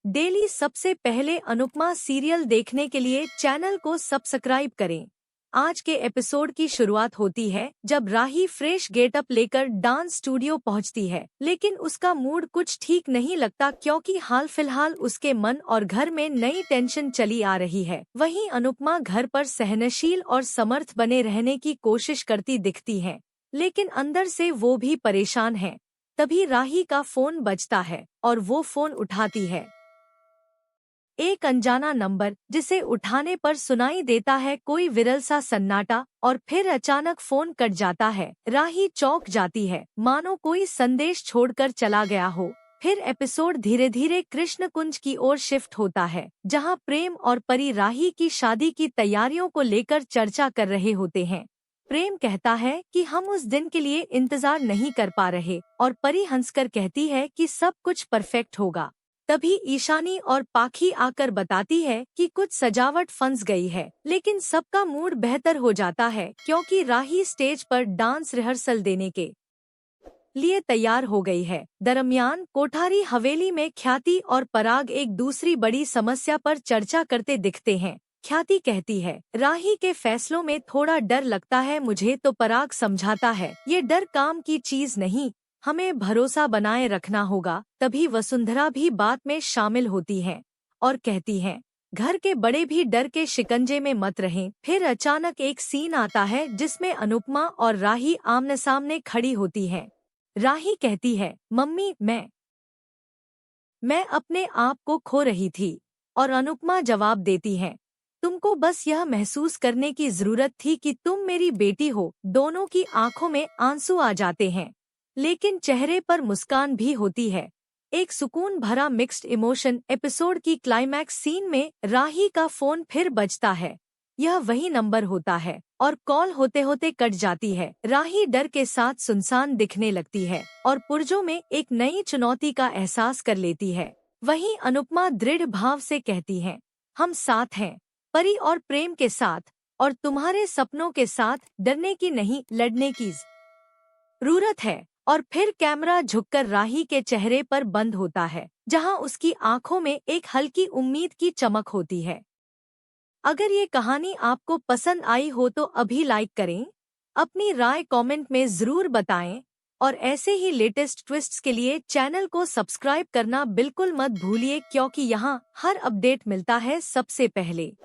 Daily सबसे पहले Anupama serial देखने के लिए चैनल को सब्सक्राइब करें। आज के एपिसोड की शुरुआत होती है जब राही फ्रेश गेटअप लेकर डांस स्टूडियो पहुंचती है, लेकिन उसका मूड कुछ ठीक नहीं लगता क्योंकि हाल फिलहाल उसके मन और घर में नई टेंशन चली आ रही है। वहीं अनुपमा घर पर सहनशील और समर्थ बने रहने की कोशिश करती दिखती है, लेकिन अंदर से वो भी परेशान है। तभी राही का फोन बजता है और वो फोन उठाती है। एक अनजाना नंबर जिसे उठाने पर सुनाई देता है कोई विरल सा सन्नाटा और फिर अचानक फोन कट जाता है। राही चौंक जाती है, मानो कोई संदेश छोड़कर चला गया हो। फिर एपिसोड धीरे धीरे कृष्ण कुंज की ओर शिफ्ट होता है, जहां प्रेम और परी राही की शादी की तैयारियों को लेकर चर्चा कर रहे होते हैं। प्रेम कहता है कि हम उस दिन के लिए इंतजार नहीं कर पा रहे और परी हंसकर कहती है कि सब कुछ परफेक्ट होगा। तभी ईशानी और पाखी आकर बताती है कि कुछ सजावट फंस गई है, लेकिन सबका मूड बेहतर हो जाता है क्योंकि राही स्टेज पर डांस रिहर्सल देने के लिए तैयार हो गई है। दरमियान कोठारी हवेली में ख्याति और पराग एक दूसरी बड़ी समस्या पर चर्चा करते दिखते हैं। ख्याति कहती है, राही के फैसलों में थोड़ा डर लगता है मुझे, तो पराग समझाता है, ये डर काम की चीज नहीं, हमें भरोसा बनाए रखना होगा। तभी वसुंधरा भी बात में शामिल होती है और कहती है, घर के बड़े भी डर के शिकंजे में मत रहें। फिर अचानक एक सीन आता है जिसमें अनुपमा और राही आमने सामने खड़ी होती है। राही कहती है, मम्मी मैं अपने आप को खो रही थी, और अनुपमा जवाब देती है, तुमको बस यह महसूस करने की जरूरत थी कि तुम मेरी बेटी हो। दोनों की आंखों में आंसू आ जाते हैं, लेकिन चेहरे पर मुस्कान भी होती है। एक सुकून भरा मिक्स्ड इमोशन। एपिसोड की क्लाइमैक्स सीन में राही का फोन फिर बजता है। यह वही नंबर होता है और कॉल होते होते कट जाती है। राही डर के साथ सुनसान दिखने लगती है और पुर्जों में एक नई चुनौती का एहसास कर लेती है। वहीं अनुपमा दृढ़ भाव से कहती है, हम साथ हैं, परी और प्रेम के साथ, और तुम्हारे सपनों के साथ। डरने की नहीं, लड़ने की जरूरत है। और फिर कैमरा झुककर राही के चेहरे पर बंद होता है, जहां उसकी आंखों में एक हल्की उम्मीद की चमक होती है। अगर ये कहानी आपको पसंद आई हो तो अभी लाइक करें, अपनी राय कमेंट में जरूर बताएं, और ऐसे ही लेटेस्ट ट्विस्ट्स के लिए चैनल को सब्सक्राइब करना बिल्कुल मत भूलिए क्योंकि यहाँ हर अपडेट मिलता है सबसे पहले।